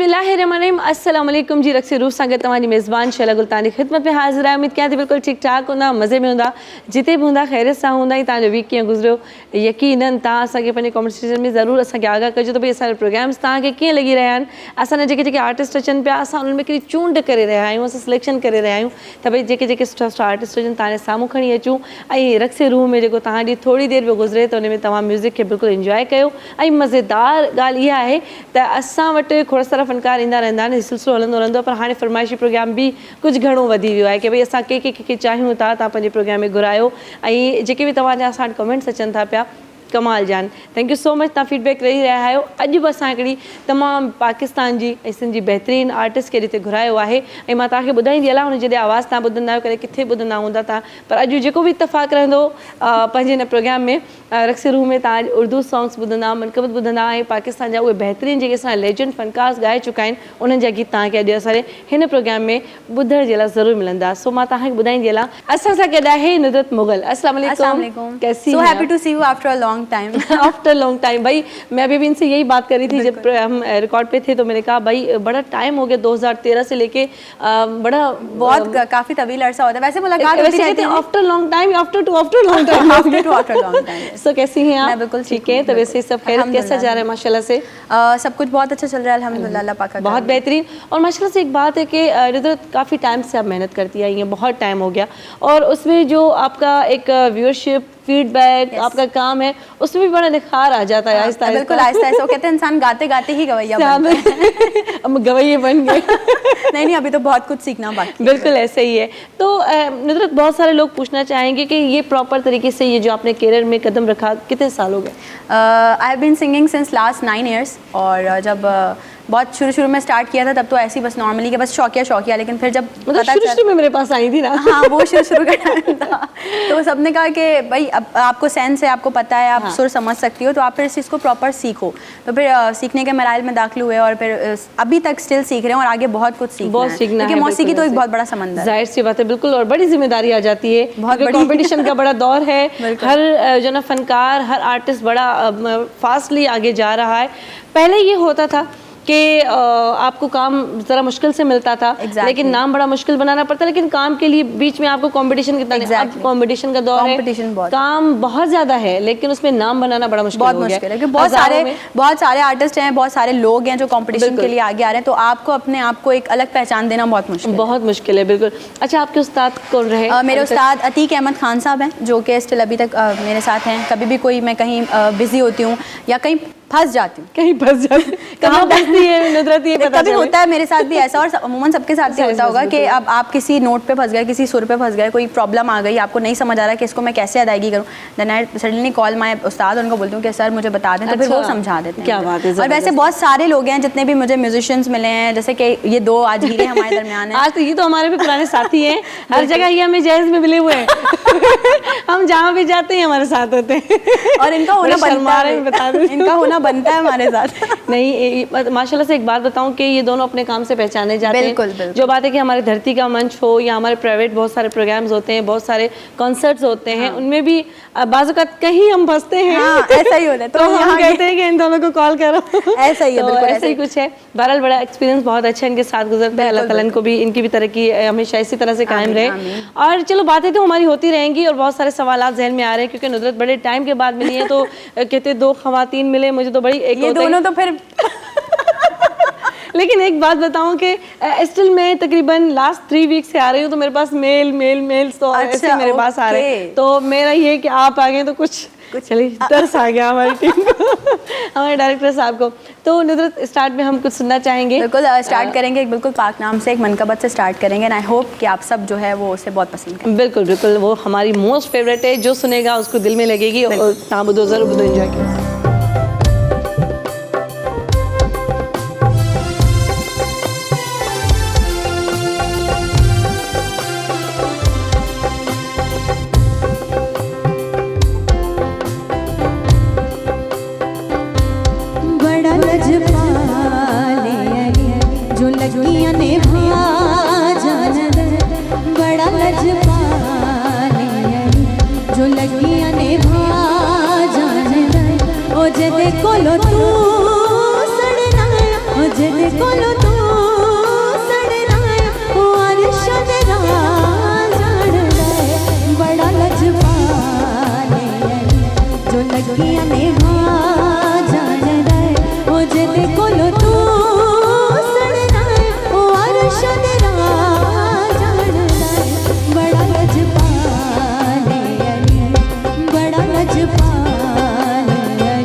बिस्मिल्लाहिर्रहमानिर्रहीम अस्सलाम वालेकुम जी। रक्सी रूह संगत तव्हांजी मेज़बान शैला गुलतानी ख़िदमत में हाज़िर आहे। उम्मीद कयां थी बिल्कुलु ठीक ठाक हूंदा, मज़े में हूंदा, जिते बि हूंदा ख़ैरियत सां हूंदा। ऐं तव्हांजो वीक कीअं गुज़रियो यकीनन तव्हां असांखे पंहिंजे कमेंट सेक्शन में ज़रूरु असांखे आगाह कजो त भई असांजा प्रोग्राम्स तव्हांखे कीअं लॻी रहिया आहिनि। असांजा जेके आर्टिस्ट अचनि पिया असां उन्हनि में हिकिड़ी चूंड करे रहिया आहियूं, असां सिलेक्शन करे रहिया आहियूं त भई जेके सुठा सुठा आर्टिस्ट हुजनि तव्हांजे साम्हूं खणी अचूं। ऐं रक्सी रूह में जेको तव्हां ॾींहुं थोरी देरि पियो गुज़रे त उन में तव्हां म्यूज़िक खे बिल्कुलु इंजॉय कयो। ऐं मज़ेदार ॻाल्हि इहा आहे त असां वटि खोड़ सारा फ़नकार ईंदा रहंदा आहिनि, सिलसिलो हलंदो रहंदो आहे। पर हाणे फरमाइशी प्रोग्राम बि कुझु घणो वधी वियो आहे कि भई असां के चाहियूं था, तव्हां पंहिंजे प्रोग्राम में घुरायो। ऐं जेके बि तव्हांजा असां वटि कमेंट्स अचनि था पिया, कमाल जान, थैंक यू सो मच, तव्हां फीडबैक ॾेई रहिया आहियो। अॼु बि असां हिकिड़ी तमामु पाकिस्तान जी ऐं सिंध जी बहितरीनु आर्टिस्ट खे हिते घुरायो आहे। ऐं मां तव्हांखे ॿुधाईंदी हलां हुन जॾहिं आवाज़ तव्हां ॿुधंदा आहियो, कॾहिं किथे ॿुधंदा हूंदा तव्हां, पर अॼु जेको बि इतफ़ाक़ रहंदो पंहिंजे हिन प्रोग्राम में रक्सी रूह में तव्हां उर्दू सॉन्ग्स ॿुधंदा, मनक़बत ॿुधंदा ऐं पाकिस्तान जा उहे बहितरीनु जेके असां लेजेंड फ़नकार ॻाए चुका आहिनि उन्हनि जा गीत तव्हांखे अॼु असांजे हिन प्रोग्राम में ॿुधण जे लाइ ज़रूरु मिलंदा। सो मां तव्हांखे ॿुधाईंदी हलां असां सां गॾु आहे नुदरत मुग़ल। अस्सलाम वालेकुम, कैसी हैं? So happy to see you after a long time. After long time. भाई मैं अभी इनसे यही बात कर रही थी जब हम रिकॉर्ड पे थे, तो मैंने कहा भाई बड़ा टाइम हो गया 2013 से लेके बड़ा बहुत काफी तवील अरसा होता है वैसे मुलाकात होती रहती है। After long time, after long time, after long time. So कैसी हैं आप? मैं बिल्कुल ठीक है। तो वैसे सब खैरियत कैसा जा रहा है माशाल्लाह से? सब कुछ बहुत अच्छा चल रहा है अल्हम्दुलिल्लाह, अल्लाह पाक का बहुत बेहतरीन। और माशाल्लाह से एक बात है कि नुदरत काफ़ी टाइम से आप मेहनत करती आई हैं, बहुत टाइम हो गया, और उसमें जो आपका एक व्यूअरशिप फीडबैक आपका काम है उसमें भी बड़ा निखार आ जाता है आहिस्ता आहिस्ता। बिल्कुल आहिस्ता आहिस्ता। वो कहते हैं इंसान गाते गाते ही गवैया बनता है। अब गवैये बन गए। नहीं, अभी तो बहुत कुछ सीखना बाकी है। बिल्कुल ऐसे ही है। तो नुदरत, बहुत सारे लोग पूछना चाहेंगे कि ये प्रॉपर तरीके से ये जो आपने करियर में कदम रखा कितने साल हो गए? I have been singing since last 9 years। और जब बहुत शुरू में स्टार्ट किया था तब तो ऐसे ही बस नॉर्मली कि बस शौकिया, लेकिन फिर जब शुरू में मेरे पास आई थी ना, हाँ वो शुरू का टाइम था, तो सबने कहा कि भाई अब आपको सेंस है, आपको पता है, आप सुर समझ सकती हो, तो आप फिर इस चीज़ को प्रॉपर सीखो। तो फिर सीखने के मराइल में दाखिल हुए और फिर अभी तक स्टिल सीख रहे हैं और आगे बहुत कुछ सीखना है, क्योंकि मौसीकी तो एक बहुत बड़ा समंदर है। जाहिर सी बात है, बिल्कुल, और बड़ी जिम्मेदारी आ जाती है, बहुत बड़ी कंपटीशन का बड़ा दौर है। हर जो ना फनकार, हर आर्टिस्ट बड़ा फास्टली आगे जा रहा है। पहले ये होता था कि आपको काम ज़रा मुश्किल से मिलता था, लेकिन नाम बड़ा मुश्किल बनाना पड़ता, लेकिन काम के लिए बीच में आपको कंपटीशन कितना अब कंपटीशन का दौर है, काम बहुत ज़्यादा है, लेकिन उसमें नाम बनाना बड़ा मुश्किल हो गया है। बहुत सारे आर्टिस्ट हैं, बहुत सारे लोग हैं जो कंपटीशन के लिए आगे आ रहे हैं, तो आपको अपने आप को एक अलग पहचान देना बहुत मुश्किल है। बिल्कुल। अच्छा, आपके उस्ताद कौन रहे? मेरे उस्ताद अतीक अहमद खान साहब हैं, जो कि स्टिल अभी तक मेरे साथ हैं। कभी भी कोई मैं कहीं बिजी होती हूँ या कहीं फंस जाती हूँ, कहाँ फंसती है नुदरत, ये पता कभी होता है मेरे साथ भी ऐसा, और अमूमन सबके साथ भी होता होगा कि अब आप किसी नोट पे फंस गए, किसी सुर पे फंस गए, कोई प्रॉब्लम आ गई, आपको नहीं समझ आ रहा कि इसको मैं कैसे अदायगी करूँ, then I suddenly call my उस्ताद, उनको बोलती हूँ कि सर मुझे बता दें, तो फिर वो समझा देते हैं। क्या बात है। और वैसे बहुत सारे लोग हैं जितने भी मुझे म्यूजिशियंस मिले हैं, जैसे कि ये 2 आज हीरे हमारे दरमियान हैं। आज तो ये तो हमारे भी पुराने साथी हैं, हर जगह ये हमें जहेज में मिले हुए हैं। हम जहाँ भी जाते हैं हमारे साथ होते हैं, और इनका होना बनता है हमारे साथ। नहीं, माशाल्लाह से एक बात बताऊं कि ये दोनों अपने काम से पहचाने जाते हैं। बिल्कुल। जो बात है कि हमारे धरती का मंच हो या हमारे प्राइवेट बहुत सारे प्रोग्राम्स होते हैं, बहुत सारे कॉन्सर्ट्स होते हैं, उनमें भी बाज़-औक़ात कहीं हम फंसते हैं। ऐसा ही होता है, तो हम कहते हैं कि इन दोनों को कॉल करो। ऐसा ही है, बिल्कुल ऐसा ही कुछ है। बहरहाल बड़ा एक्सपीरियंस बहुत अच्छा इनके साथ गुजरता है। अल्लाह ताला इनको भी, इनकी भी तरक्की हमेशा इसी तरह से कायम रहे। और चलो, बातें तो हमारी होती रहेंगी और बहुत सारे सवालात ज़हन में आ रहे हैं, क्योंकि नुदरत बड़े टाइम के बाद मिली है, तो कहते 2 ख़वातीन मिले, मुझे तो बड़ी ये दोनों तो फिर लेकिन एक बात बताऊं कि स्टिल मैं तकरीबन लास्ट 3 वीक से आ रही हूँ, तो मेरे पास मेल्स तो ऐसे मेरे पास आ रहे हैं, तो मेरा ये कि आप आ गए तो कुछ चलिए तरस आ गया हमारी टीम को, हमारे डायरेक्टर साहब को। तो नुदरत, स्टार्ट में हम कुछ सुनना चाहेंगे। बिल्कुल, स्टार्ट करेंगे एक बिल्कुल पाक नाम से, एक मनकबत से स्टार्ट करेंगे, एंड आई होप कि आप सब जो है वो उसे बहुत पसंद करें। बिल्कुल, वो हमारी मोस्ट फेवरेट है, जो सुनेगा उसको दिल में लगेगी, और ताबुदो ज़रूर एंजॉय करें। जो लगियां ने भाजन बड़ा लजपाले, जो लगियां ने भाजन ओ जदे कोलो तू सड़ना, ओ ਜਿਹਦੇ ਕੋਲੋਂ ਤੂੰ ਸੜਨਾ ਏ ਉਹ ਅਰਸ਼ ਦੇ ਰਾਹ ਜਾਣਦਾ ਏ ਬੜਾ ਲਜਪਾਲ ਏ ਜੋ ਲੱਗੀਆਂ ਨੇ ਵਾਹ ਜਾਣਦਾ ਏ ਉਹ ਜਿਹਦੇ ਕੋਲੋਂ ਤੂੰ ਸੜਨਾ ਏ ਉਹ ਅਰਸ਼ ਦੇ ਰਾਹ ਜਾਣਦਾ ਏ ਬੜਾ ਲਜਪਾਲ ਏ ਬੜਾ ਲਜਪਾਲ ਏ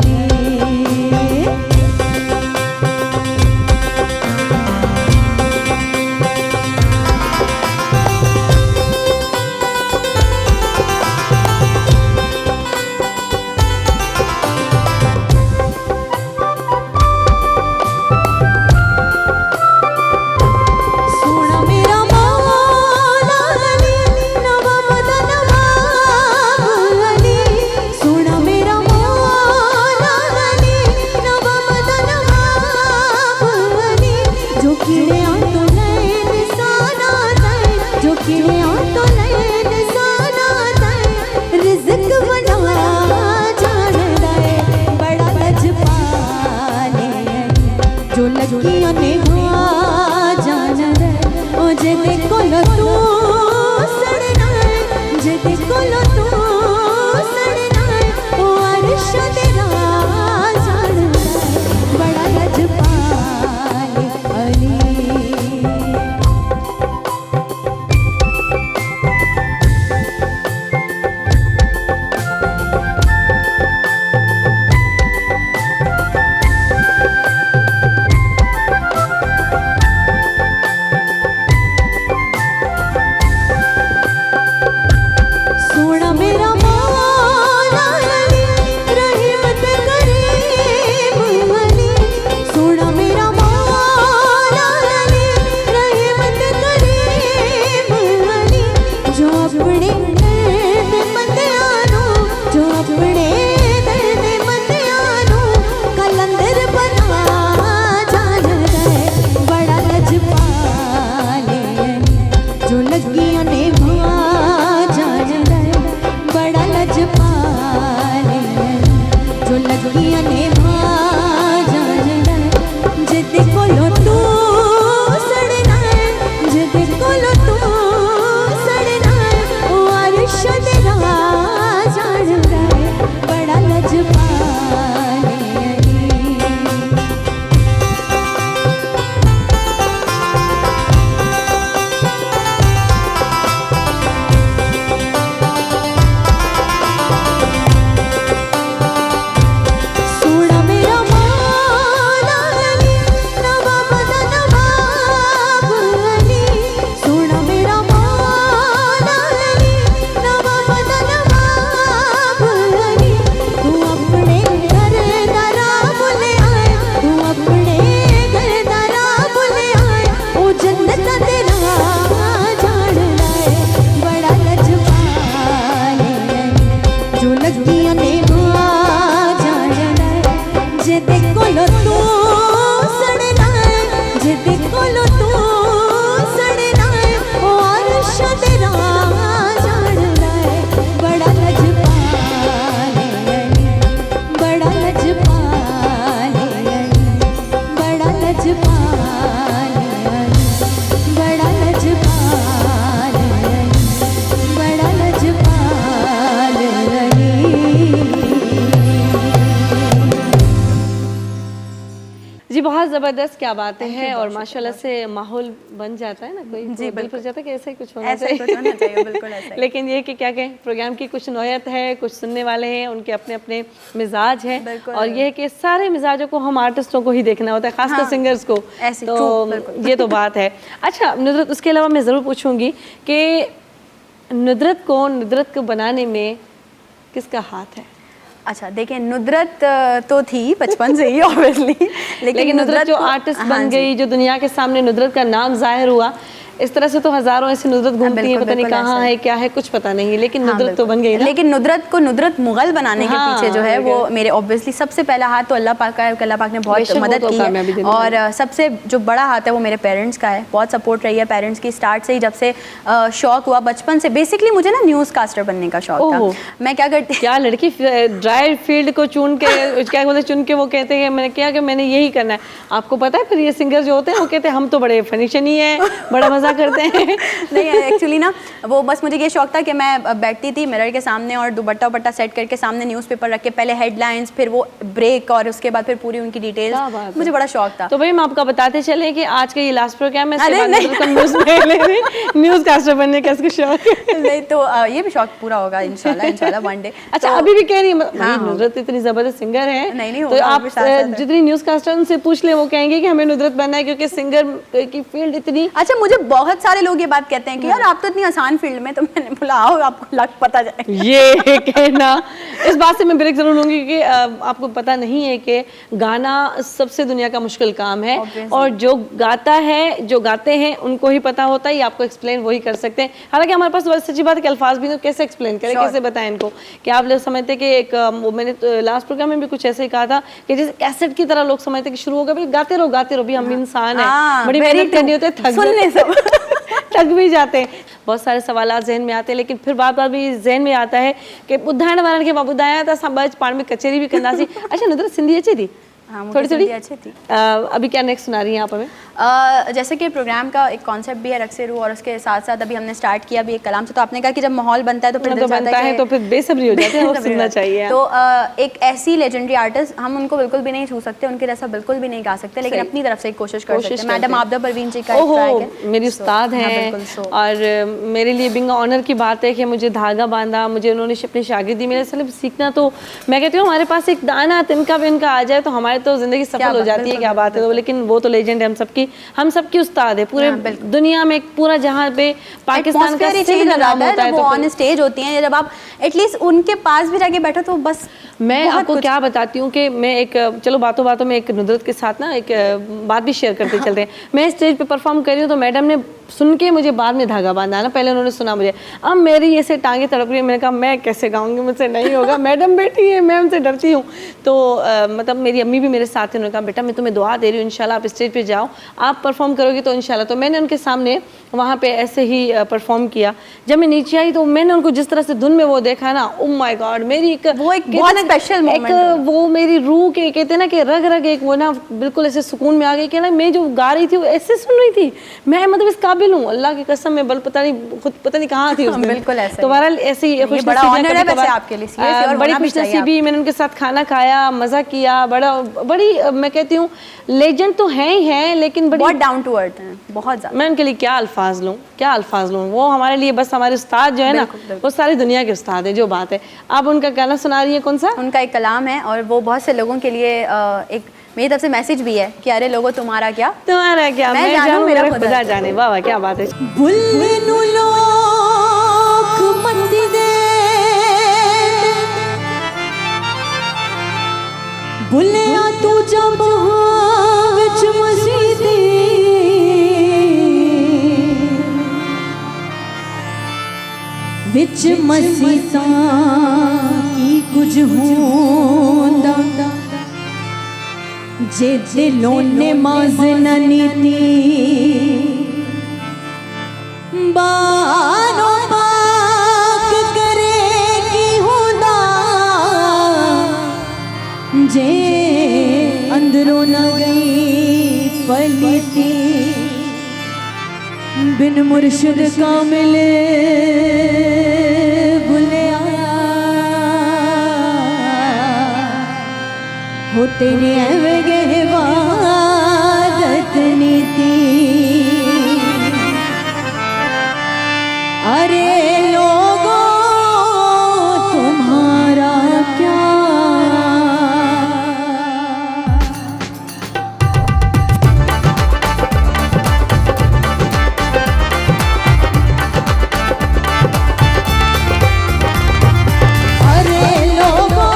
ਸੋਹਣਾ ਮੇਰਾ ਮੌਲਾ ਅਲੀ ਨਵਾਂ ਬਦਨ ਅਲੀ ਸੋਹਣਾ ਮੇਰਾ ਮੌਲਾ ਅਲੀ ਨਵਾਂ ਬਦਨ ਅਲੀ ਜੋ ਕੀੜਿਆਂ ਤੋਂ ਲੈ ਨਿਸ਼ਾਨਾ ਤੈ ਜੋ ਕੀੜਿਆਂ ਤੋਂ ਲੈ ਨਿਸ਼ਾਨਾ ਤੈ ਰਿਜ਼ਕ ਬਣਾ ਜਾਣਦਾ ਏ ਬੜਾ ਲਜਪਾਲ ਏ ਜੋ ਲੱਗੀਆਂ ਨੇ ਵਾਹ ਜਾਣਦਾ ਏ ਉਹ ਜਿਹਦੇ ਕੋਲੋਂ ਤੂੰ ਸੜਨਾ ਏ ਜਿਹਦੇ ਕੋਲੋਂ ਤੂੰ ਸੜਨਾ ਏ ਉਹ ਅਰਸ਼ ਦੇ ਰਾਹ ਜਾਣਦਾ ਏ ਬੜਾ ਲਜਪਾਲ ਅਲੀ ਸੋਹਣਾ ਮੇਰਾ ਮੌਲਾ ਅਲੀ ਰਹਿਮਤ ਕਰੀਮ ਅਲੀ ਸੋਹਣਾ ਮੇਰਾ ਮੌਲਾ ਅਲੀ ਰਹਿਮਤ ਕਰੀਮ ਅਲੀ ਜੋ ਆਪਣੇ ਦੇ ਬੰਦਿਆਂ ਨੂੰ ਜੋ ਆਪਣੇ ਦੇ ਬੰਦਿਆਂ ਨੂੰ ਕਲੰਦਰ ਬਣਾ ਜਾਣਦਾ ਏ ਬੜਾ ਲਜਪਾਲ ਏ ਜੋ ਲੱਗੀਆਂ ਨੇ ਵਾਹ ਜਾਣਦਾ ਏ ਬੜਾ ਲਜਪਾਲ ਏ ਜੋ ਲੱਗੀਆਂ ਨੇ ਵਾਹ ਜਾਣਦਾ ਏ ਜਿਹਦੇ ਕੋਲੋਂ ਤੂੰ ਸੜਨਾ ਏ ਜਿਹਦੇ ਕੋਲੋਂ ਤੂੰ ਸੜਨਾ ਏ ਉਹ ਅਰਸ਼ ਦੇ ਰਾਹ ਜਾਣਦਾ ਏ ਬੜਾ ਲਜਪਾਲ ਏ ਸੋਹਣਾ ਮੇਰਾ ਮੌਲਾ ਅਲੀ ਨਵਾਂ ਬਦਨ ਅਲੀ ਸੋਹਣਾ ਮੇਰਾ ਮੌਲਾ ਅਲੀ ਨਵਾਂ ਬਦਨ ਅਲੀ ਤੂੰ ਆਪਣੇ ਘਰ ਦਾ ਰਾਹ ਬੁਲਿਆ ਤੂੰ ਆਪਣੇ ਘਰ ਦਾ ਰਾਹ ਬੁਲਿਆ ਉਹ ਜੰਨਤ ਦੇ ਰਾਹ ਜਾਣਦਾ ਏ ਬੜਾ ਲਜਪਾਲ ਏ ਜੋ ਲੱਗੀਆਂ ਨੇ ਵਾਹ ਜਾਣਦਾ ਏ ਜਿਹਦੇ ਕੋਲੋਂ ਤੂੰ ਸੜਨਾ ਏ ਜਿਹਦੇ ਕੋਲੋਂ ਤੂੰ ਸੜਨਾ ਏ ਉਹ ਅਰਸ਼ ਦੇ ਰਾਹ ਜਾਣਦਾ ਏ ਬੜਾ ਲਜਪਾਲ ਏ ਬੜਾ ਲਜਪਾਲ ਏ ਬੜਾ ਲਜਪਾਲ ਏ ਬੜਾ ਲਜਪਾਲ ਏ ਬੜਾ ਲਜਪਾਲ ਅਲੀ जी बहुत ज़बरदस्त, क्या बातें हैं। और माशाल्लाह से माहौल बन जाता है ना, कोई जी, बिल्कुल जाता है कि ऐसा ही कुछ होना ऐसा ही कुछ होना चाहिए, बिल्कुल ऐसा ही। लेकिन ये कि क्या कहें, प्रोग्राम की कुछ नौयत है, कुछ सुनने वाले हैं, उनके अपने अपने मिजाज हैं, बिल्कुल। और ये है कि सारे मिजाजों को हम आर्टिस्टों को ही देखना होता है, खासकर हाँ, सिंगर्स को। ऐसे, तो true, बिल्कुल। ये तो बात है। अच्छा नुदरत, उसके अलावा मैं ज़रूर पूछूंगी कि नुदरत को बनाने में किसका हाथ है? अच्छा देखिए, नुदरत तो थी बचपन से ही ऑब्वियसली, लेकिन नुदरत जो को- आर्टिस्ट हाँ बन जी। गई, जो दुनिया के सामने नुदरत का नाम जाहिर हुआ, इस तरह से तो हजारों ऐसी नुदरत घूमती है, बिल्कुल, पता नहीं बिल्कुल कहाँ ऐसा है क्या है कुछ पता नहीं, लेकिन हाँ, नुदरत तो बिल्कुल। बन गई ना। लेकिन नुदरत को नुदरत मुगल बनाने के हाँ, पीछे जो है वो बिल्कुल। मेरे ऑब्वियसली सबसे पहला हाथ तो अल्लाह पाक का है, अल्लाह पाक ने बहुत बेशक वो मदद तो की कामयाबी है। देने और सबसे जो बड़ा हाथ है वो मेरे पेरेंट्स का है, बहुत सपोर्ट रही है पेरेंट्स की स्टार्ट से ही। जब से शौक हुआ बचपन से, बेसिकली मुझे ना न्यूज़ कास्टर बनने का शौक था। ओह। मैं क्या करती क्या लड़की ड्राई फील्ड को चुन के क्या बोलते चुन के वो कहते हैं मैंने किया कि मैंने यही करना है। आपको पता है फिर ये सिंगर जो होते हैं वो कहते हैं हम तो बड़े फनीशन ही है, बड़ा मजा करते हैं। नहीं एक्चुअली ना वो बस मुझे ये शौक था कि मैं बैठती थी मिरर के सामने और दुपट्टा वट्टा सेट करके सामने न्यूज़पेपर रख के पहले हेडलाइंस, फिर वो ब्रेक और उसके बाद फिर पूरी उनकी क्या डिटेल्स, बात है। मुझे बड़ा शौक था। तो भाई हम आपका बताते चले कि आज का ये लास्ट प्रोग्राम है, अरे नहीं। न्यूज़ कास्टर बनने का इसको शौक है। नहीं तो ये भी शौक पूरा होगा इंशाल्लाह वन डे। अच्छा अभी भी कह रही है हाँ, नुदरत इतनी जबरदस्त सिंगर है, नहीं, तो होगा, आप अभी साथ-साथ है। जितनी न्यूज़ कास्टर उनसे पूछ ले वो कहेंगे कि हमें नुदरत बनना है क्योंकि सिंगर की फील्ड इतनी। अच्छा मुझे बहुत सारे लोग ये बात कहते हैं कि यार आप तो इतनी आसान फील्ड में, तो मैंने बोला आओ आपको लग पता जाए। ये कहना, इस बात से मैं ब्रेक जरूर लूंगी क्योंकि आपको पता नहीं है कि गाना सबसे दुनिया का मुश्किल काम है Obviously. और जो गाता है जो गाते हैं उनको ही पता होता है, ये आपको एक्सप्लेन वही कर सकते हैं। हालांकि हमारे पास बस सच्ची बात है कि अल्फाज भी तो कैसे एक्सप्लेन करें, Sure. कैसे बताएं इनको कि आप लोग समझते कि एक वो मैंने लास्ट प्रोग्राम में भी कुछ ऐसे ही कहा था कि जैसे कैसेट की तरह लोग समझते कि शुरू हो गया भाई गाते रहो भी हम इंसान हाँ, हैं, बड़ी very मेहनत करनी true. होती है, सुनने सब। थक भी जाते हैं, बहुत सारे सवाल जहन में आते हैं, लेकिन फिर बार बार भी जहन में आता है कि ॿुधाइण वारनि खे मां ॿुधायां त असां ॿ पाण में कचेरी भी कंदासीं। अच्छा नुदरत सिंधी अचे थी? हाँ, मुझे थोड़ी थोड़ी सिंधी अच्छी थी। अभी क्या नेक्स्ट सुना रही हैं आप हमें? जैसे कि प्रोग्राम का एक कॉन्सेप्ट भी है रक्से रूह, और उसके साथ साथ अभी हमने स्टार्ट किया भी एक कलाम से। तो आपने कहा कि जब माहौल बनता है तो फिर दिल चाहता बनता है कि- तो फिर बेसब्री हो जाती है, वो सुनना चाहिए। तो एक ऐसी लेजेंडरी आर्टिस्ट, हम उनको बिल्कुल भी नहीं छू सकते, उनके जैसा बिल्कुल भी नहीं गा सकते, लेकिन सही। अपनी तरफ से एक कोशिश कर सकते हैं। करते मैडम हैं। आपदा परवीन जी का एक ट्रैक ओहो, है। मेरी उस्ताद हाँ, हैं बिल्कुल, so- और मेरे लिए बिंग ऑनर की बात है कि मुझे धागा बांधा, मुझे उन्होंने अपनी शागिर्दी मेरे से सीखना। तो मैं कहती हूँ हमारे पास एक दाना तिनका भी इनका आ जाए तो हमारी तो जिंदगी सफल हो जाती है। क्या बात है, तो लेकिन वो तो लेजेंड है, हम सबकी उस्ताद है पूरे दुनिया में, पूरा जहाँ पे पाकिस्तान का चेंज हो नाम जाता होता है है जब वो तो ऑन स्टेज होती हैं, जब आप एटलीस्ट उनके पास भी जाके बैठो तो बस मैं बहुत आपको कुछ- क्या बताती हूँ कि मैं एक चलो बातों बातों में एक नुदरत के साथ ना एक बात भी शेयर करते चलते हैं। मैं स्टेज पे परफॉर्म कर रही हूँ तो मैडम ने सुन के मुझे बाद में धागा बांधा ना, पहले उन्होंने सुना मुझे, अब मेरी ऐसे टांगे तड़प रही है। मैंने कहा मैं कैसे गाऊंगी, मुझसे नहीं होगा, मैडम बैठी है, मैं उनसे डरती हूँ। तो मतलब मेरी अम्मी भी मेरे साथ थी, उन्होंने कहा बेटा मैं तुम्हें दुआ दे रही हूँ, इंशाल्लाह आप स्टेज पे जाओ, आप परफॉर्म करोगे तो इंशाल्लाह। तो मैंने उनके सामने वहाँ पे ऐसे ही परफॉर्म किया। जब मैं नीचे आई तो मैंने उनको जिस तरह से धुन में वो देखा ना, ओ माय गॉड, मेरी वो एक बहुत स्पेशल मोमेंट, वो मेरी रूह के कहते हैं ना कि रग रग एक वो ना बिल्कुल ऐसे सुकून में आ गई कि ना मैं जो गा रही थी वो ऐसे सुन रही थी, मैं मतलब इस काबिल हूँ, अल्लाह की कसम में बल पता नहीं खुद पता नहीं कहाँ थी उस दिन। बिल्कुल ऐसे तो बहरहाल ऐसी बड़ा ऑनर है वैसे आपके लिए, seriously, और बड़ी होना भी चाहिए खुशनसीबी, मैंने उनके साथ खाना खाया, मजा किया, बड़ी मैं कहती हूँ लेजेंड तो हैं ही हैं, लेकिन बड़ी बहुत डाउन टू अर्थ हैं, बहुत ज्यादा। मैं उनके लिए क्या अल्फाज लूँ, वो हमारे लिए बस हमारे उस्ताद जो है ना, वो सारी दुनिया के उस्ताद है, जो बात है। आप उनका गाना सुना रही है, कौन सा? उनका एक कलाम है और वो बहुत से लोगों के लिए एक मेरी तरफ से मैसेज भी है कि अरे लोगो तुम्हारा क्या मैं जानूं मेरा खुदा जाने। वाह वाह क्या बात है। बुल्लनु लोक मंदी दे, बुल्लिया तू जब विच मसीदी, विच मसीता की कुछ होंदा, जे दिलों ने माज न नीती, बानो पाक करेगी हुदा, जे अंदरों न गई पलीती, बिन मुर्शिद कामिल बुलिया हो तेरे एवगे वादत नीति। अरे लोगों तुम्हारा क्या, अरे लोगों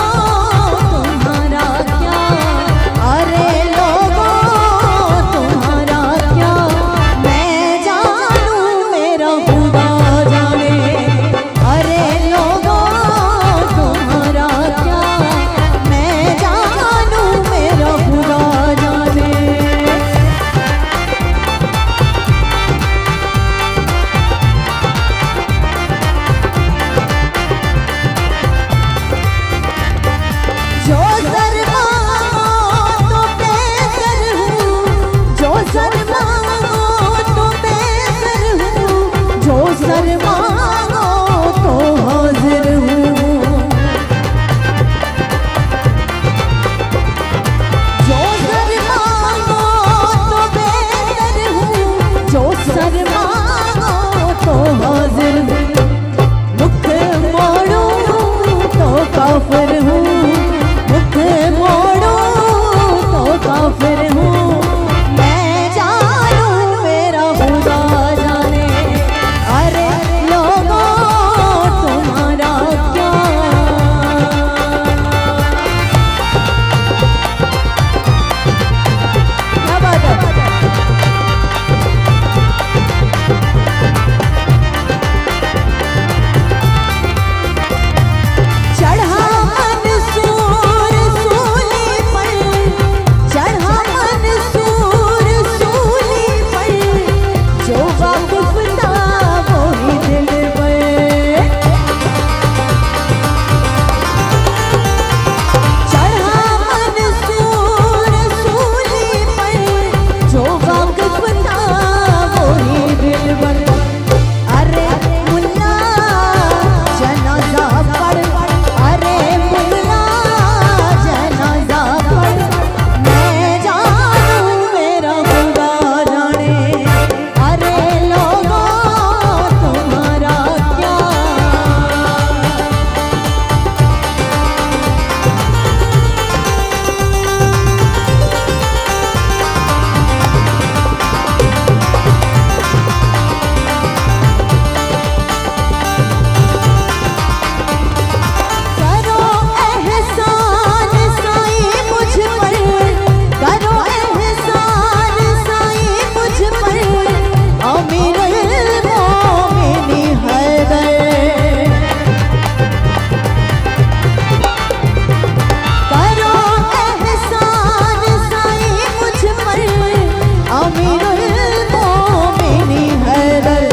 तुम्हारा क्या, अरे सर मांगो तो हाजिर हूँ, जो सर मांगो तो बेहतर हूँ, जो सर मांगो तो हाजिर हूँ, मुख मोड़ो तो काफिर हूँ, मुख मोड़ो तो काफिर हूँ, मैं जानूं मेरा खुदा जाने, अरे लोगों तुम्हारा क्या। क्या बात है। चढ़ा मंसूर सूली पर, चढ़ा मंसूर सूली पर, जो वाकिफ था वही दिल पर, चढ़ा मंसूर सूली पर, जो वाकिफ था वही दिल पर, अरे मुल्ला जनाजा पढ़, अरे मुल्ला जनाजा पढ़, मैं जानूं मेरा खुदा जाने, अरे लोगों तुम्हारा क्या। करो एहसान साईं मुझ पर, करो एहसान साईं मुझ पर, अमीरुल मोमिनीन हैदर, करो एहसान साईं मुझ पर, अमीरुल मोमिनीन हैदर,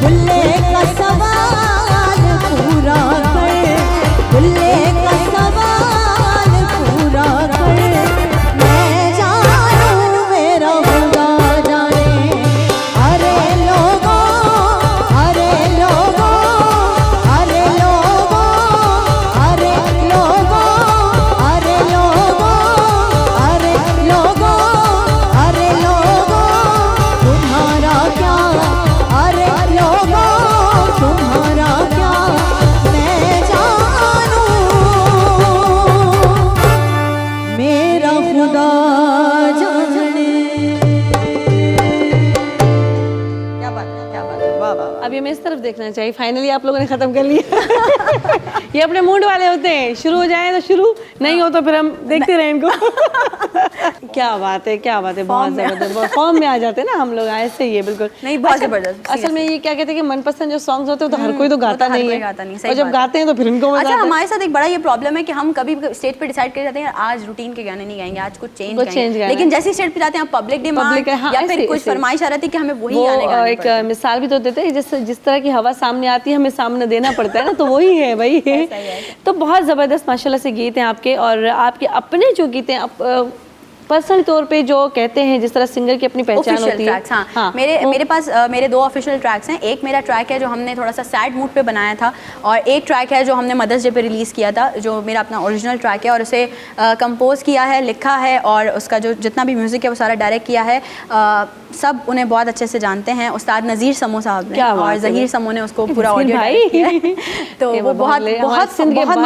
बुल्ले का सवाल पूरा कर, बुल्ले का सवाल पूरा कर, मैं जानूं मेरा खुदा जाने, अरे लोगों, अरे लोगों, अरे लोगों, अरे लोगों, अरे लोगों, अरे लोगों, अरे लोगों तुम्हारा क्या, अरे लोगों तुम्हारा क्या, मैं जानूं मेरा खुदा जाने। क्या बात है, क्या बात है, वाह वाह वाह। अब ये मैं इस तरफ देखना चाहिए, फाइनली आप लोगों ने खत्म कर लिया। ये अपने मूड वाले होते हैं, शुरू हो जाए तो शुरू, नहीं हो तो फिर हम देखते रहें इनको। क्या बात है, क्या बात है, बहुत जबरदस्त, फॉर्म में आ जाते हैं ना हम लोग, ऐसे ही है बिल्कुल। नहीं, बहुत अच्छा, जबरदस्त, असल में ये क्या कहते हैं कि मनपसंद जो सॉन्ग्स होते हैं वो तो हर कोई तो गाता वो तो हर नहीं कोई है, गाता नहीं, सही और जब बात है। गाते हैं तो फिर उनको मजा अच्छा, आता है। हमारे साथ एक बड़ा ये प्रॉब्लम है कि हम कभी स्टेज पे डिसाइड कर जाते हैं आज रूटीन के गाने नहीं गाएंगे, आज कुछ चेंज कुछ change गाएंगे, गाना लेकिन जैसे स्टेज पे जाते हैं पब्लिक डिमांड हाँ, या फिर ऐसे- कुछ ऐसे। फरमाइश आ रही थी कि हमें वही वो गाने गाने एक पड़ते हैं। मिसाल भी तो देते हैं, जिस तरह की हवा सामने आती है हमें सामने देना पड़ता है ना, तो वही है भाई। तो बहुत ज़बरदस्त माशाल्लाह से गीत हैं आपके, और आपके अपने जो गीत हैं पर्सनल तौर पे जो कहते हैं, जिस तरह सिंगर की अपनी पहचान ऑफिशियल होती है। ट्रैक्स, हाँ, मेरे पास मेरे 2 ऑफिशियल ट्रैक्स हैं। एक मेरा ट्रैक है जो हमने थोड़ा सा सैड मूड पे बनाया था, और एक ट्रैक है जो हमने मदर्स डे पे रिलीज़ किया था, जो मेरा अपना ओरिजिनल ट्रैक है, और उसे कंपोज किया है, लिखा है, और उसका जो जितना भी म्यूज़िक है वो सारा डायरेक्ट किया है। सब उन्हें बहुत अच्छे से जानते हैं, उस्ताद नज़ीर समो साहब ने, और ज़हीर समो ने उसको पूरा ऑडियो भाई किया है। तो वो बहुत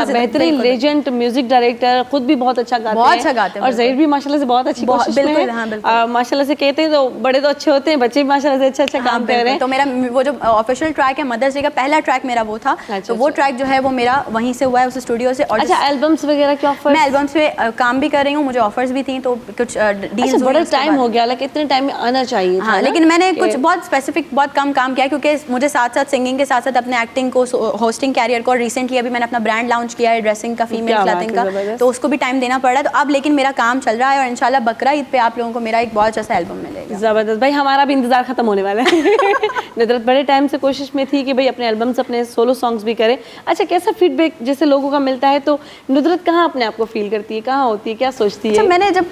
बेहतरीन लेजेंड म्यूजिक डायरेक्टर, खुद भी बहुत अच्छा गाते हैं, बहुत अच्छा गाते हैं, और ज़हीर भी माशाल्लाह से बहुत अच्छी कोशिश में बिल्कुल, हाँ, बिल्कुल। माशाल्लाह से कहते हैं तो बड़े तो अच्छे होते हैं, बच्चे भी माशाल्लाह से अच्छा काम कर रहे हैं। तो मेरा वो जो ऑफिशियल ट्रैक है मदर्स डे का पहला ट्रैक मेरा वो था, तो वो ट्रैक जो है वो मेरा वहीं से हुआ है, उस स्टूडियो से। और अच्छा, एल्बम्स वगैरह के ऑफर? मैं एल्बम्स पे काम भी कर रही हूँ, मुझे ऑफर्स भी थी, तो कुछ डील्स। अच्छा, बड़ा टाइम हो गया, लाइक इतने टाइम में आना चाहिए था। हाँ, लेकिन मैंने कुछ बहुत स्पेसिफिक बहुत कम काम किया, क्योंकि मुझे साथ साथ सिंगिंग के साथ साथ अपने एक्टिंग को, होस्टिंग कैरियर को, और रिसेंटली अभी मैंने अपना ब्रांड लॉन्च किया है ड्रेसिंग का, फीमेल क्लॉथिंग का, तो उसको भी टाइम देना पड़ रहा है। तो अब लेकिन मेरा काम चल रहा है, और इंशाल्लाह बकरा ईद पे आप लोगों को मेरा एक बहुत अच्छा एल्बम मिलेगा। किया। जबरदस्त भाई, हमारा भी इंतजार खत्म होने वाला है। नुदरत बड़े टाइम से कोशिश में थी कि भाई अपने एल्बम्स, अपने सोलो सॉन्ग्स भी करे। अच्छा, कैसा फीडबैक जैसे लोगों का मिलता है तो नुदरत कहाँ अपने आप को फील करती है, कहाँ होती है, क्या सोचती अच्छा, है? मैंने जब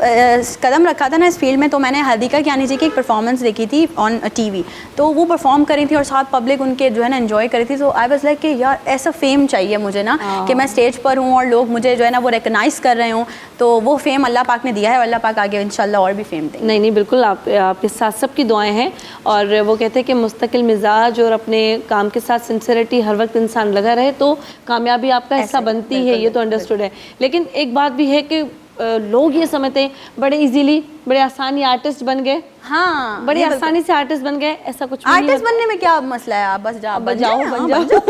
कदम रखा था ना इस फील्ड में, तो मैंने हार्दिका कियानी जी की एक परफॉर्मेंस देखी थी ऑन टीवी। तो वो परफॉर्म करी थी और साथ पब्लिक उनके जो है ना एंजॉय करी थी। तो आई वाज लाइक कि यार ऐसा फेम चाहिए मुझे ना, कि मैं स्टेज पर हूँ और लोग मुझे जो है ना वो रिकग्नाइज कर रहे हूँ। तो वो फेम अल्लाह पाक ने दिया है और अल्लाह पाक आगे इंशाल्लाह और भी फेम देंगे। नहीं नहीं, बिल्कुल आपके साथ सबकी दुआएं हैं। और वो कहते हैं कि मुस्तकिल मिजाज और अपने काम के साथ सिंसियरिटी हर वक्त इंसान लगा रहे तो कामयाबी आपका हिस्सा बनती है, ये तो अंडरस्टूड है। लेकिन एक बात भी है कि लोग ये समझते हैं बड़े इजीली, बड़े आसानी आर्टिस्ट बन गए। हाँ, बड़ी आसानी से आर्टिस्ट बन गए, ऐसा कुछ भी नहीं आर्टिस्ट है। बनने में क्या मसला है, आप बस बन जाओ, जाए, बन हाँ, जाओ।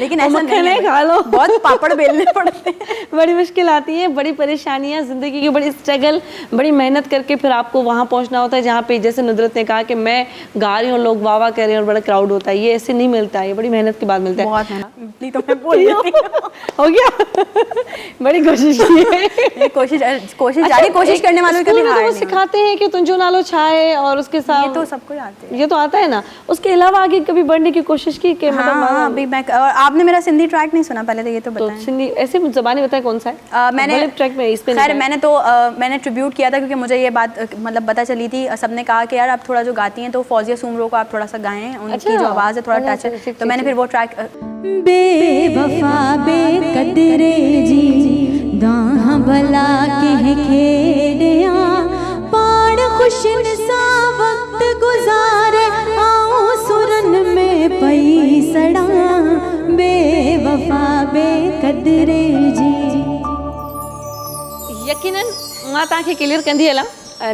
लेकिन ऐसा मक्खन नहीं है, है, खा लो। बहुत पापड़ बेलने पड़ते हैं। बड़ी मुश्किल आती है, बड़ी परेशानियां, जिंदगी की बड़ी स्ट्रगल, बड़ी मेहनत करके फिर आपको वहाँ पहुँचना होता है जहाँ पे जैसे नुदरत ने कहा कि मैं गा रही हूँ, लोग वाह वाह कह रहे हैं और बड़ा क्राउड होता है। ये ऐसे नहीं मिलता है, ये बड़ी मेहनत के बाद मिलता है। बहुत मेहनत तो मैं बोल देती हूँ। हो गया। बड़ी कोशिश की है। कोशिश जारी, कोशिश करने वालों की स्कूल कभी में तो हार वो नहीं होती। सिखाते हैं कि तुंजो नालो छाए और उसके साथ ये तो सबको ही आते हैं। ये तो आता है ना। उसके अलावा आगे कभी बढ़ने की कोशिश की कि मतलब हाँ, अभी मैं और आपने मेरा सिंधी ट्रैक नहीं सुना पहले, तो ये तो तो बताएं। सिंधी ऐसे जबानी बताए कौन सा है? मैंने ट्रैक में इस पे खैर मैंने ट्रिब्यूट किया था क्योंकि मुझे ये बात मतलब पता चली थी। सबने कहा कि यार आप थोड़ा जो गाती हैं तो फौजिया सुमरो को आप थोड़ा सा गाएं, उनकी जो आवाज़ है थोड़ा टच है। तो मैंने फिर वो ट्रैक बेवफा बेकदरे जी दाह भला के खेड़िया पाण खुशन सा वक्त गुजारे आओ सुरन में पई सड़ा बेवफा बेकदरे जी। यकीनन मां तव्हांखे क्लियर कंदी हलां,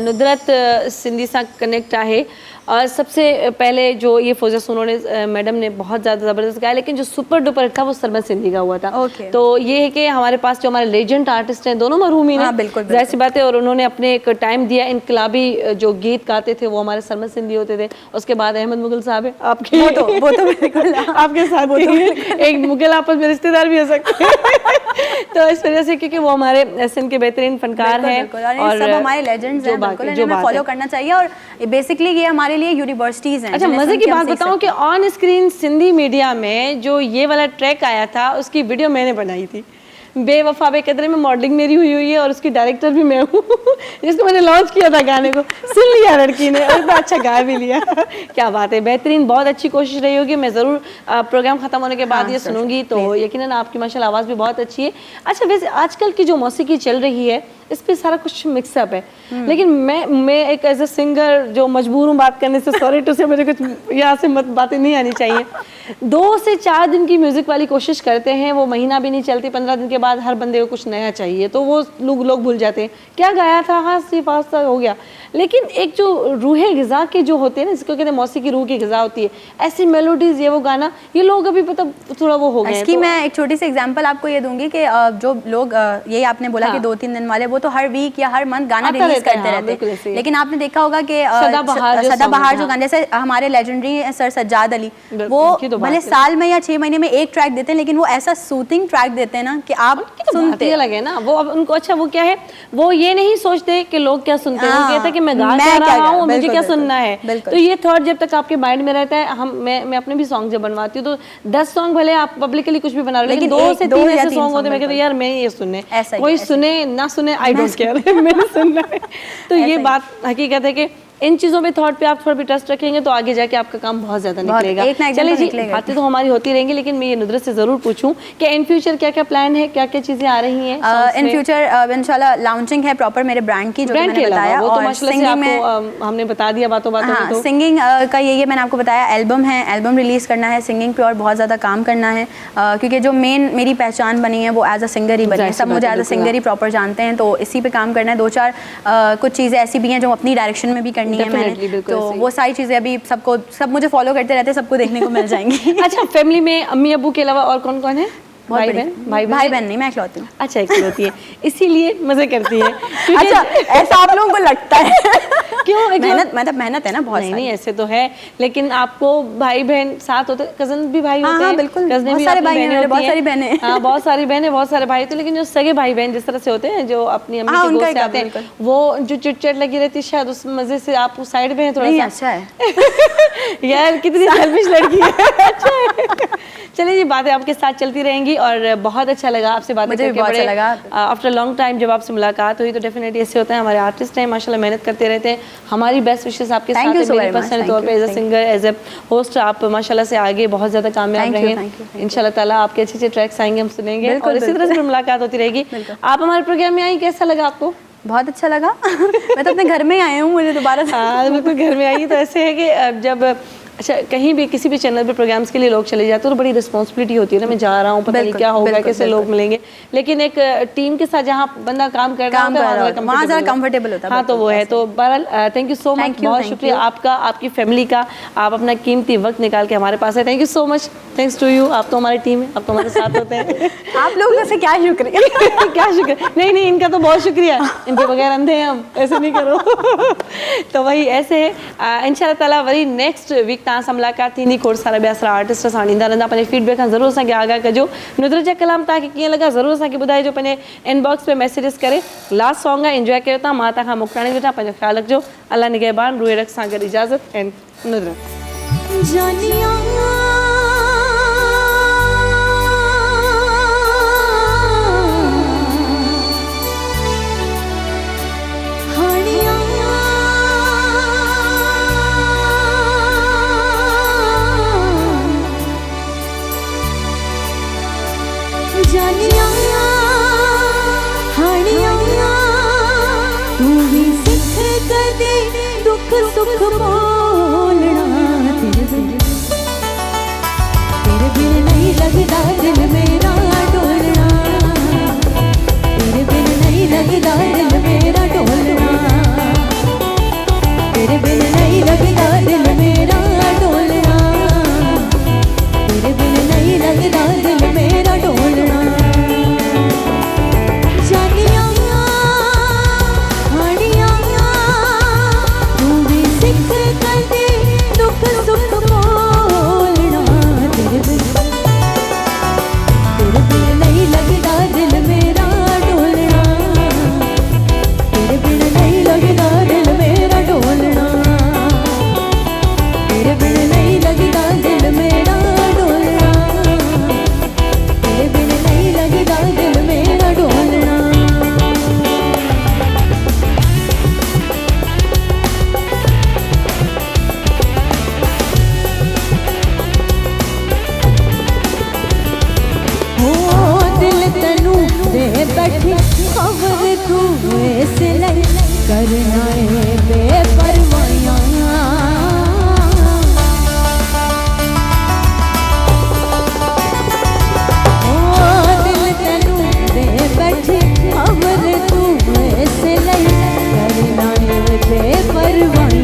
नुदरत सिंधी सां कनेक्ट आहे। और सबसे पहले जो ये फौजिया सोनो ने मैडम ने बहुत ज़्यादा ज़बरदस्त गाया, लेकिन जो सुपर डुपर हिट था वो सरमद सिंधी का हुआ था। Okay. तो ये है कि हमारे पास जो हमारे लेजेंड आर्टिस्ट हैं दोनों मरहूम ही हैं। हाँ, बिल्कुल, जाहिर सी बात है। और उन्होंने अपने एक टाइम दिया, इनकलाबी जो गीत गाते थे वो हमारे सरमद सिंधी होते थे। उसके बाद अहमद मुगल साहब है आपके, वो तो बिल्कुल आपके साथ एक मुगल आपस में रिश्तेदार भी हो सकते हैं। तो इस वजह से क्योंकि वो हमारे सिंध के बेहतरीन फनकार हैं और सब हमारे लेजेंड्स हैं, बिल्कुल इन्हें फॉलो करना चाहिए। और बेसिकली ये हमारे लिए यूनिवर्सिटीज़ हैं। अच्छा, मजे की बात बताऊं कि ऑन स्क्रीन सिंधी मीडिया में जो ये वाला ट्रैक आया था उसकी वीडियो मैंने बनाई थी। बेवफा बेकदरे में मॉडलिंग मेरी हुई है और उसकी डायरेक्टर भी मैं हूँ। जिसको मैंने लॉन्च किया था गाने को, सुन लिया लड़की ने और इतना अच्छा गा भी लिया। क्या बात है, बेहतरीन, बहुत अच्छी कोशिश रही होगी। मैं ज़रूर प्रोग्राम ख़त्म होने के बाद ये सुनूंगी, तो यकीनन आपकी माशाल्लाह आवाज़ भी बहुत अच्छी है। अच्छा, वैसे आजकल की जो मौसीकी चल रही है इस पे सारा कुछ मिक्सअप है, लेकिन मैं एक एज ए सिंगर जो मजबूर हूँ बात करने से, सॉरी टू से, मुझे कुछ यहाँ से बातें नहीं आनी चाहिए। 2 से 4 दिन की म्यूज़िक वाली कोशिश करते हैं, वो महीना भी नहीं चलती, 15 दिन के बाद हर बंदे को कुछ नया चाहिए, तो वो लोग भूल जाते हैं क्या गाया था, हाँ सिर्फ आस्ता हो गया। लेकिन एक जो रूह ग़िज़ा के जो होते हैं ना, जिसको कहते हैं मौसीकी रूह की ग़िज़ा होती है, ऐसी मेलोडीज़, ये वो गाना, ये लोग अभी पता थोड़ा वो हो गए। इसकी मैं एक छोटी सी एग्जांपल आपको ये दूंगी कि जो लोग यही आपने बोला कि 2-3 दिन वाले, वो तो हर वीक या हर मंथ गाना रिलीज करते रहते हैं। लेकिन आपने देखा होगा कि सदाबहार जो गाने, जैसे हमारे लेजेंडरी सर सज्जाद अली, वो भले साल में या 6 महीने में एक ट्रैक देते हैं, लेकिन वो ऐसा सूथिंग ट्रैक देते हैं ना कि आप सुनते लगे ना। वो अब उनको, अच्छा वो क्या है, वो ये नहीं सोचते कि लोग क्या सुनते हैं, वो कहते हैं कि मैं गा क्या रहा हूँ, मुझे क्या सुनना है। तो ये थॉट जब तक आपके माइंड में रहता है, मैं अपने भी सॉन्ग जब बनवाती हूँ तो 10 सॉन्ग भले आप पब्लिकली कुछ भी बना रहे हो, लेकिन 2 से 3 ऐसे सॉन्ग होते हैं मैं कहती हूँ यार मैं ये सुनने, कोई सुने ना सुने आई डोंट केयर, मैंने सुनना है। तो ये बात हकीकत है कि इन चीज़ों पे थॉट पे आप थोड़ा भी ट्रस्ट रखेंगे तो आगे जाके आपका काम बहुत ज़्यादा निकलेगा। चलिए जी, बातें तो हमारी होती रहेंगी, लेकिन मैं ये नुदरत से ज़रूर पूछूं कि इन फ्यूचर क्या क्या प्लान है, क्या क्या चीज़ें आ रही हैं इन फ्यूचर? इंशाल्लाह लॉन्चिंग है प्रॉपर मेरे ब्रांड की, जो मैंने बताया, वो तो और सिंगिंग में हमने बता दिया बातों में। हाँ, सिंगिंग का ये मैंने आपको बताया, एल्बम है, एल्बम रिलीज़ करना है, सिंगिंग पे और बहुत ज़्यादा काम करना है, क्योंकि जो मेन मेरी पहचान बनी है वो एज अ सिंगर ही बनी है। सब मुझे एज अ सिंगर ही प्रॉपर जानते हैं, तो इसी पे काम करना है। 2-4 कुछ चीज़ें ऐसी भी हैं जो अपनी डायरेक्शन में भी करनी है मैंने, तो वो सारी चीज़ें अभी सब मुझे फॉलो करते रहते हैं, सबको देखने को मिल जाएंगी। अच्छा, फैमिली में अम्मी अब्बू के अलावा और कौन कौन है? भाई बहन नहीं, मैं इकलौती हूँ। अच्छा, इकलौती है, इसीलिए मजे करती है। अच्छा, ऐसा आप लोगों को लगता है? क्यों मेहनत मतलब मेहनत है ना बहुत नहीं सारी। नहीं ऐसे तो है, लेकिन आपको भाई बहन साथ होते, कजन भी भाई होते हाँ, हैं, बिल्कुल, कजन बहुत भी सारे आपकी भाई हैं बहनें मेरे, बहुत होती सारी हैं। बहनें हैं। हाँ बहुत सारी बहनें, बहुत सारे भाई होते हैं, लेकिन जो सगे भाई बहन जिस तरह से होते हैं, जो अपनी अम्मी हाँ, के उनका गोद से ही आते हैं, बिल्कुल। वो जो चिटचट लगी रहती है, शायद उस मजे से आप उस साइड में है थोड़ा नहीं सा। अच्छा है। यार कितनी सेल्फिश लड़की है। अच्छा है। चलिए जी, बातें आपके साथ चलती रहेंगी और बहुत अच्छा लगा आपसे बातें मुझे भी करके। बहुत अच्छा लगा। आफ्टर लॉन्ग टाइम जब आपसे मुलाकात हुई तो डेफिनेटली ऐसे होता है, हमारे आर्टिस्ट हैं माशाल्लाह, मेहनत करते रहते हैं। हमारी बेस्ट विशेस आपके Thank साथ you है, so मेरी very much. पर्सनल Thank तौर पे you. As a Thank singer, as a host आप माशाल्लाह से आगे बहुत ज़्यादा कामयाब Thank you, रहेंगे। thank you, thank you. इंशाल्लाह ताला आपके अच्छे अच्छे ट्रैक्स आएंगे, हम सुनेंगे बिल्कुल, और इसी तरह से बिल्कुल। फिर मुलाकात होती रहेगी। आप हमारे प्रोग्राम में आई, कैसा लगा आपको? बहुत अच्छा लगा। मैं तो अपने घर में ही आई हूँ, मुझे दोबारा से हाँ बिल्कुल घर में आइए। तो ऐसे है कि जब अच्छा कहीं भी किसी भी चैनल पे प्रोग्राम्स के लिए लोग चले जाते हैं तो बड़ी रिस्पॉन्सिबिलिटी होती है ना, मैं जा रहा हूँ, पता नहीं बिल्कुल, क्या होगा, बिल्कुल, कैसे लोग बिल्कुल। मिलेंगे, लेकिन एक टीम के साथ जहाँ बंदा काम कर रहा काम होता कर रहा है होता है, वहाँ ज़रा comfortable होता है, हाँ तो बिल्कुल, वो है। ऐसे। तो बहरहाल thank you so much, Thank you, बहुत thank शुक्रिया you. आपका, आपकी फैमिली का, आप अपना कीमती वक्त निकाल के हमारे पास है। Thank you so much, thanks to you. आप तो हमारी टीम है, आप तो हमारे साथ होते हैं। आप लोगों का से क्या शुक्रिया। क्या शुक्र, नहीं नहीं इनका तो बहुत शुक्रिया, इनके बगैर अंधे हैं हम, ऐसे नहीं करो। तो वही ऐसे है इंशाल्लाह ताला वरी नेक्स्ट वीक तव्हां सां मुलाक़ात थींदी। खोड़ सारा ॿिया सारा आर्टिस्ट सां ॾींदा रहंदा, पंहिंजे फीडबैक खां ज़रूरु असांखे आगाह कजो। नुज़रत जा कलाम तव्हांखे कीअं लॻा ज़रूरु असांखे ॿुधाइजो, पंहिंजे इनबॉक्स पे मैसेजिस करे। लास्ट सॉन्ग आहे, इंजॉय कयो तव्हां, मां तव्हांखां मुकराणी वेठा, पंहिंजो ख़्यालु रखिजो। अल्लाह निगहबान, रूए रख सां गॾु इजाज़त एंड नुज़रत। जानिया हानिया जानिया हानिया तू भी सिख कदे दुख सुख बोलना। तेरे बिन नहीं लगता दिल मेरा डोलना, तेरे बिन नहीं लगता दिल मेरा डोलना, तेरे बिन नहीं लगता दिल मेरा डोलना, तेरे बिन नहीं लगता दिल मेरा डोलना। जानिया हानिया तू भी सिख कदे दुख सुख बोलना। तेरे बिन नहीं लगता दिल मेरा डोलना, तेरे बिन नहीं लगता दिल मेरा डोलना, तेरे बिन नहीं लगता दिल मेरा डोलना, तेरे बिन नहीं लगता दिल मेरा डोलना। हो दिल तनू दे बैठी खबर तू ऐसे नहीं करना है बेपरवाहियां। हो दिल तनू दे बैठी खबर तू ऐसे नहीं करना है बेपरवाहियां।